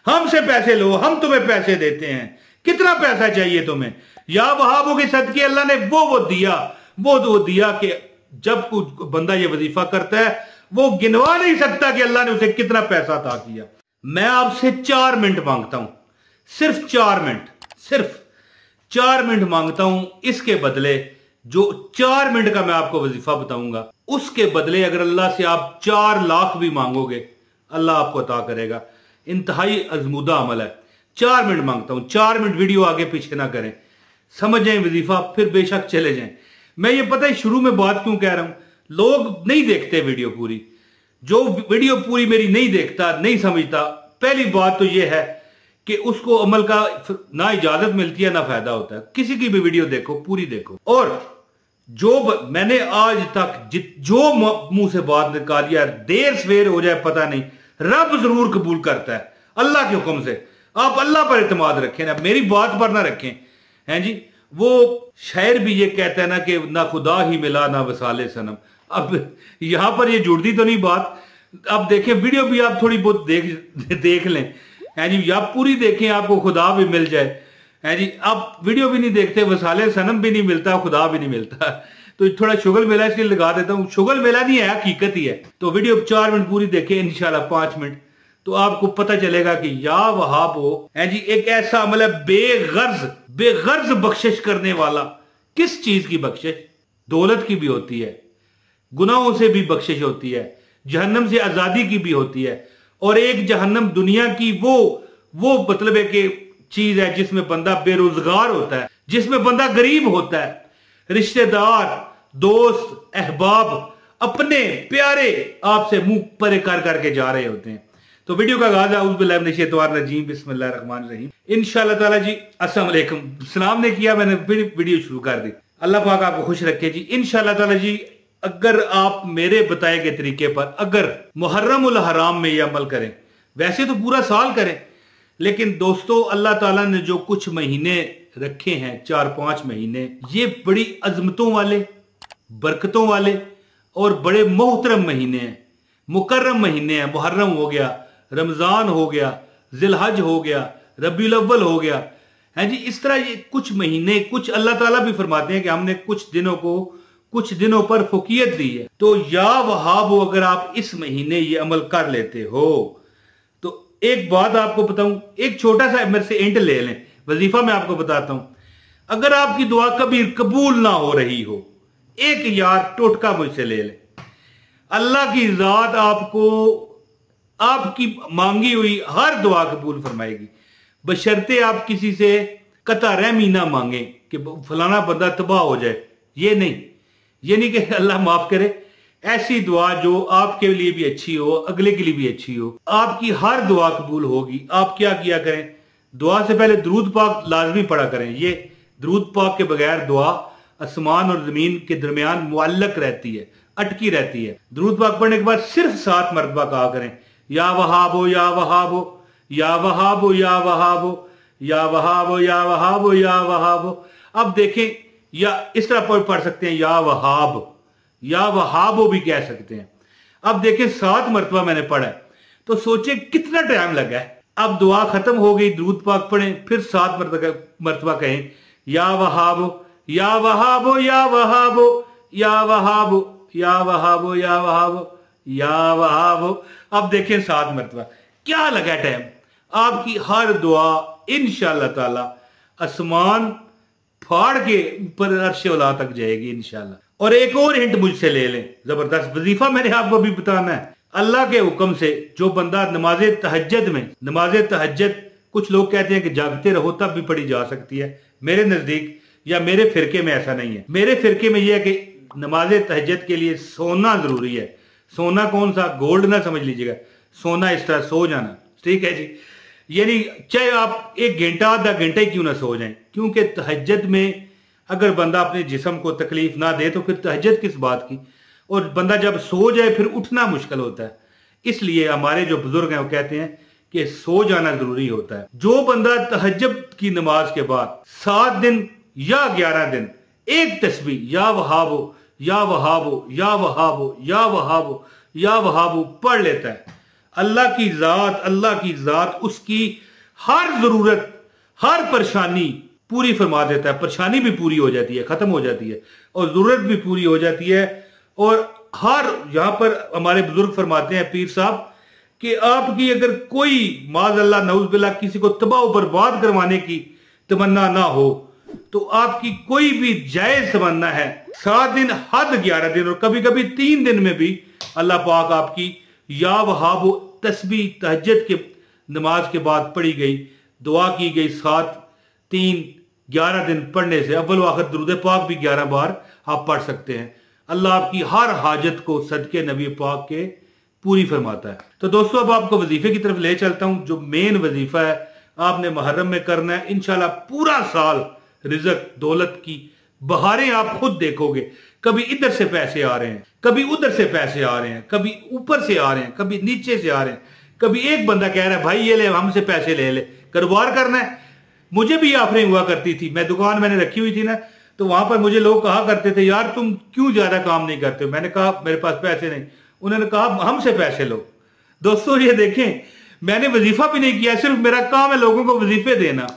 हमसे पैसे लो, हम तुम्हें पैसे देते हैं, कितना पैसा चाहिए तुम्हें। या वहाबों के सदके अल्लाह ने वो दिया, वो दिया कि जब कुछ बंदा ये वजीफा करता है वो गिनवा नहीं सकता कि अल्लाह ने उसे कितना पैसा अता किया। मैं आपसे 4 मिनट मांगता हूं, सिर्फ 4 मिनट, सिर्फ 4 मिनट मांगता हूं। इसके बदले जो 4 मिनट का मैं आपको वजीफा बताऊंगा, उसके बदले अगर अल्लाह से आप 4 लाख भी मांगोगे अल्लाह आपको अता करेगा। इंतहाई अजमुदा अमल है। 4 मिनट मांगता हूं, 4 मिनट, वीडियो आगे पीछे ना करें, समझ जाए वजीफा, फिर बेशक चले जाएं। मैं ये पता है शुरू में बात क्यों कह रहा हूं, लोग नहीं देखते वीडियो पूरी। जो वीडियो पूरी मेरी नहीं देखता, नहीं समझता, पहली बात तो यह है कि उसको अमल का ना इजाजत मिलती है ना फायदा होता है। किसी की भी वीडियो देखो, पूरी देखो। और जो मैंने आज तक जो मुंह से बात निकाली है, देर सवेर हो जाए पता नहीं, रब जरूर कबूल करता है अल्लाह के हुक्म से। आप अल्लाह पर इत्मीनान रखें ना, मेरी बात पर ना रखें, हैं जी। वो शायर भी ये कहता है ना कि ना खुदा ही मिला ना वसाले सनम। अब यहां पर ये जुड़ती तो नहीं बात। अब देखें, वीडियो भी आप थोड़ी बहुत देख लें, हैं जी, या पूरी देखें, आपको खुदा भी मिल जाए, हैं जी। आप वीडियो भी नहीं देखते, वसाले सनम भी नहीं मिलता, खुदा भी नहीं मिलता, तो थोड़ा शुगल मेला इसलिए लगा देता हूं। शुगल मेला नहीं है, हकीकत ही है। तो वीडियो 4 मिनट पूरी देखें इंशाल्लाह, 5 मिनट, तो आपको पता चलेगा कि या वहाब हो, हैं जी, एक ऐसा अमल है बेगर्ज बख्शिश करने वाला। किस चीज की बख्शिश? दौलत की भी होती है, गुनाहों से भी बख्शिश होती है, जहन्नम से आजादी की भी होती है। और एक जहन्नम दुनिया की वो मतलब है कि चीज है जिसमें बंदा बेरोजगार होता है, जिसमें बंदा गरीब होता है, रिश्तेदार, दोस्त, अहबाब अपने प्यारे आपसे मुंह परे कर करके जा रहे होते हैं। तो वीडियो का आगाज औज़ुबिल्लाहि बिस्मिल्लाहिर्रहमानिर्रहीम। इंशाअल्लाह ताला जी, अस्सलाम वालेकुम। सलाम ने किया, मैंने फिर वीडियो शुरू कर दी। अल्लाह पाक आपको खुश रखे जी। इंशाअल्लाह ताला जी, अगर आप मेरे बताए गए तरीके पर अगर मुहर्रमुल हराम में ये अमल करें, वैसे तो पूरा साल करें, लेकिन दोस्तों अल्लाह ताला ने जो कुछ महीने रखे हैं, 4-5 महीने, ये बड़ी अजमतों वाले, बरकतों वाले और बड़े मोहतरम महीने हैं, मुकर्रम महीने हैं। मुहर्रम हो गया, रमजान हो गया, जिलहज हो गया, रबीउल अव्वल हो गया, है जी। इस तरह ये कुछ महीने, कुछ अल्लाह ताला भी फरमाते हैं कि हमने कुछ दिनों पर फुकीयत दी है। तो या वहाब, अगर आप इस महीने ये अमल कर लेते हो तो एक बात आपको बताऊं, एक छोटा सा मेरे से एंड ले लें, वजीफा मैं आपको बताता हूं। अगर आपकी दुआ कभी कबूल ना हो रही हो, एक यार टोटका मुझसे ले लें, अल्लाह की जात आपको आपकी मांगी हुई हर दुआ कबूल फरमाएगी, बशर्ते आप किसी से कता रहमी ना मांगे कि फलाना बंदा तबाह हो जाए। ये नहीं कि अल्लाह माफ करे, ऐसी दुआ जो आपके लिए भी अच्छी हो, अगले के लिए भी अच्छी हो, आपकी हर दुआ कबूल होगी। आप क्या किया करें, दुआ से पहले दरूद पाक लाजमी पढ़ा करें। ये दरूद पाक के बगैर दुआ आसमान और जमीन के दरमियान मुअल्लक रहती है, अटकी रहती है। दरूद पाक पढ़ने के बाद सिर्फ 7 मरतबा कहा करें, या वहाबो या वहाबो या वहाबो या वहाबो या वहाबो या वहाबो या वहाबो। अब देखें, या इस तरह पढ़ सकते हैं, या वहाबो भी कह सकते हैं। अब देखें 7 मरतबा मैंने पढ़ा है, तो सोचे कितना टाइम लगा है। अब दुआ खत्म हो गई, दरूद पाक पढ़ें, फिर 7 मरतबा कहें, या वहाबो या वहाबो या वहाबो या वहाबो या वहाबो या वहाबो या वहाबो। अब देखें 7 मरतबा, क्या लगा टाइम। आपकी हर दुआ इंशाअल्लाह ताला आसमान फाड़ के ऊपर अर्श औला तक जाएगी इंशाअल्लाह। और एक और हिंट मुझसे ले लें, जबरदस्त वजीफा मैंने आपको भी बताना है। अल्लाह के हुक्म से जो बंदा नमाज तहज्जुद, कुछ लोग कहते हैं कि जागते रहो तब भी पढ़ी जा सकती है, मेरे नजदीक या मेरे फिरके में ऐसा नहीं है। मेरे फिरके में यह है कि नमाज तहज्जुद के लिए सोना जरूरी है। सोना कौन सा, गोल्ड ना समझ लीजिएगा, सोना इस तरह सो जाना, ठीक है जी। यानी चाहे आप 1 घंटा आधा घंटा ही क्यों ना सो जाएं, क्योंकि तहज्जुद में अगर बंदा अपने जिस्म को तकलीफ ना दे तो फिर तहज्जुद किस बात की। और बंदा जब सो जाए फिर उठना मुश्किल होता है। इसलिए हमारे जो बुजुर्ग हैं वो कहते हैं कि सो जाना जरूरी होता है। जो बंदा तहज्जुद की नमाज के बाद 7 दिन या 11 दिन एक तस्बीह या वहाबो या वहाबो या वहाबो या वहाबो या वहाबो पढ़ लेता है, अल्लाह की जात उसकी हर जरूरत, हर परेशानी पूरी फरमा देता है। परेशानी भी पूरी हो जाती है, खत्म हो जाती है, और जरूरत भी पूरी हो जाती है। और हर यहां पर हमारे बुजुर्ग फरमाते हैं, पीर साहब, कि आपकी अगर कोई माज अल्लाह नऊज बिल्लाह किसी को तबाह बर्बाद करवाने की तमन्ना ना हो, तो आपकी कोई भी जायज तमन्ना है, 7 दिन हद 11 दिन और कभी कभी 3 दिन में भी अल्लाह पाक आपकी या वहाब तस्बीह तहज्जुद के नमाज के बाद पढ़ी गई, दुआ की गई 7, 3, 11 दिन पढ़ने से अव्वल आखिर दुरूद पाक भी 11 बार आप पढ़ सकते हैं। अल्लाह आपकी हर हाजत को सदके नबी पाक के पूरी फरमाता है। तो दोस्तों, अब आपको वजीफे की तरफ ले चलता हूं। जो मेन वजीफा है आपने मुहर्रम में करना है। इंशाल्लाह पूरा साल रिज़्क दौलत की बहारें आप खुद देखोगे। कभी इधर से पैसे आ रहे हैं, कभी उधर से पैसे आ रहे हैं, कभी ऊपर से आ रहे हैं, कभी नीचे से आ रहे हैं। कभी एक बंदा कह रहा है भाई ये ले, हमसे पैसे ले ले, कारोबार करना है। मुझे भी ऑफरिंग हुआ करती थी, मैं दुकान मैंने रखी हुई थी ना, तो वहां पर मुझे लोग कहा करते थे यार तुम क्यों ज्यादा काम नहीं करते हो। मैंने कहा मेरे पास पैसे नहीं। उन्होंने कहा हमसे पैसे लो। दोस्तों ये देखें, मैंने वजीफा भी नहीं किया, सिर्फ मेरा काम है लोगों को वजीफे देना।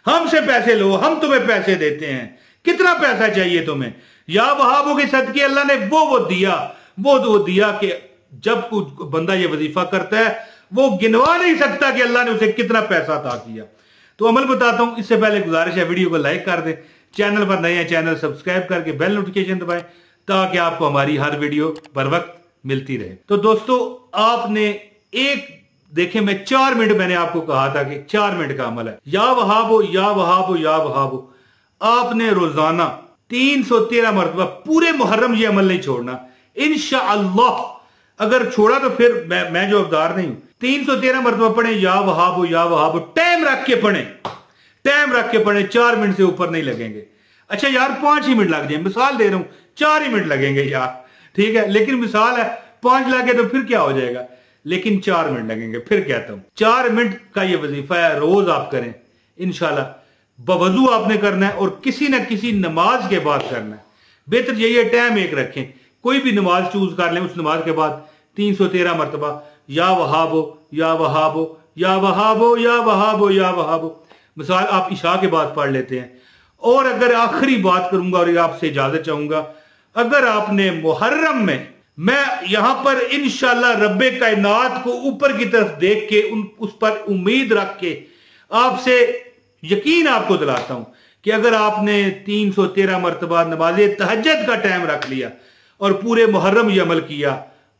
हमसे पैसे लो, हम तुम्हें पैसे देते हैं। कितना पैसा चाहिए तुम्हें? या वहाबों के सदके अल्लाह ने वो दिया कि जब कुछ बंदा ये वजीफा करता है वो गिनवा नहीं सकता कि अल्लाह ने उसे कितना पैसा अता किया। तो अमल बताता हूं। इससे पहले गुजारिश है वीडियो को लाइक कर दें, चैनल पर नए हैं चैनल सब्सक्राइब करके बेल नोटिफिकेशन दबाएं ताकि आपको हमारी हर वीडियो बर वक्त मिलती रहे। तो दोस्तों आपने एक देखें, मैं 4 मिनट मैंने आपको कहा था कि 4 मिनट का अमल है। या वहाबो या वहाबो या वहाबो, आपने रोजाना 313 मरतबा पूरे मुहर्रम ये अमल नहीं छोड़ना इंशाअल्लाह। अगर छोड़ा तो फिर मैं जो अवतार नहीं हूं। 313 मरतबा पढ़े या वहाबो, टाइम रख के पढ़े, टाइम रख के पढ़े। 4 मिनट से ऊपर नहीं लगेंगे। अच्छा यार 5 ही मिनट लग जाए, मिसाल दे रहा हूं, 4 ही मिनट लगेंगे यार, ठीक है, लेकिन मिसाल है 5 लगे तो फिर क्या हो जाएगा, लेकिन 4 मिनट लगेंगे। फिर कहता हूं 4 मिनट का ये वजीफा है, रोज आप करें इंशाल्लाह। बवजू आपने करना है और किसी ना किसी नमाज के बाद करना है। बेहतर यही है टाइम एक रखें, कोई भी नमाज चूज कर लें, उस नमाज के बाद 313 मरतबा या वहाबो या वहाबो या वहाबो या वहाबो या वहाबो। मिसाल आप इशा के बाद पढ़ लेते हैं। और अगर आखिरी बात करूंगा और आपसे इजाजत चाहूंगा, अगर आपने मुहर्रम में, मैं यहां पर इंशाल्लाह रब्बे कायनात को ऊपर की तरफ देख के उस पर उम्मीद रख के आपसे यकीन आपको दिलाता हूं कि अगर आपने 313 मरतबा नमाज़े तहज्जुद का टाइम रख लिया और पूरे मुहर्रम ये अमल किया,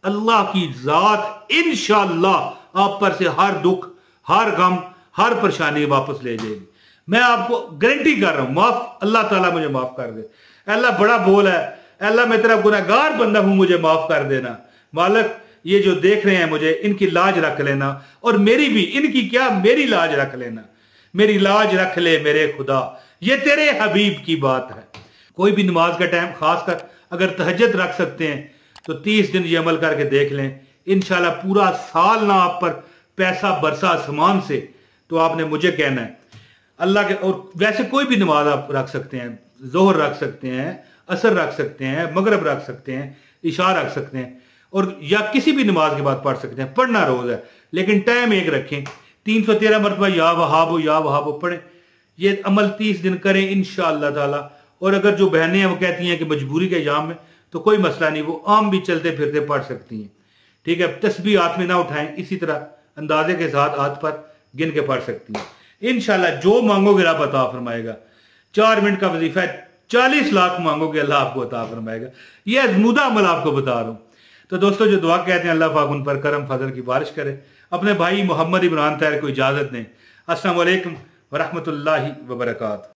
अल्लाह की जात इंशाअल्लाह आप पर से हर दुख, हर गम, हर परेशानी वापस ले जाएगी। मैं आपको गारंटी कर रहा हूं। माफ अल्लाह ताला मुझे माफ कर दे। अल्लाह बड़ा बोल है, अल्लाह मैं तेरा गुनहगार बंदा हूं, मुझे माफ कर देना। मालिक ये जो देख रहे हैं मुझे, इनकी लाज रख लेना, और मेरी भी, इनकी क्या, मेरी लाज रख लेना। मेरी लाज रख ले मेरे खुदा, ये तेरे हबीब की बात है। कोई भी नमाज का टाइम खासकर अगर तहज्जुद रख सकते हैं तो 30 दिन ये अमल करके देख लें। इंशाल्लाह पूरा साल ना आप पर पैसा बरसा आसमान से, तो आपने मुझे कहना है अल्लाह के। और वैसे कोई भी नमाज आप रख सकते हैं, जोहर रख सकते हैं, असर रख सकते हैं, मगरब रख सकते हैं, इशा रख सकते हैं, और या किसी भी नमाज के बाद पढ़ सकते हैं। पढ़ना रोज है, लेकिन टाइम एक रखें। 313 मरतबा या वहाबो पढ़ें। ये अमल 30 दिन करें इंशाअल्लाह ताला। और अगर जो बहनें हैं वो कहती हैं कि मजबूरी के एग्जाम में, तो कोई मसला नहीं, वो आम भी चलते फिरते पढ़ सकती हैं, ठीक है। तस्बीह हाथ में ना उठाएं, इसी तरह अंदाजे के साथ हाथ पर गिन के पढ़ सकती हैं। इंशाल्लाह जो मांगोगे रब अता फरमाएगा। 4 मिनट का वजीफा है, 40 लाख मांगोगे अल्लाह आपको अता फरमाएगा। यह अज़मुदा अमल आपको बता रहा हूं। तो दोस्तों जो दुआ कहते हैं अल्लाह पाक उन पर करम फजल की बारिश करे। अपने भाई मोहम्मद इमरान ताहिर को इजाजत दें। अस्सलाम वालेकुम व रहमतुल्लाहि व बरकातहू।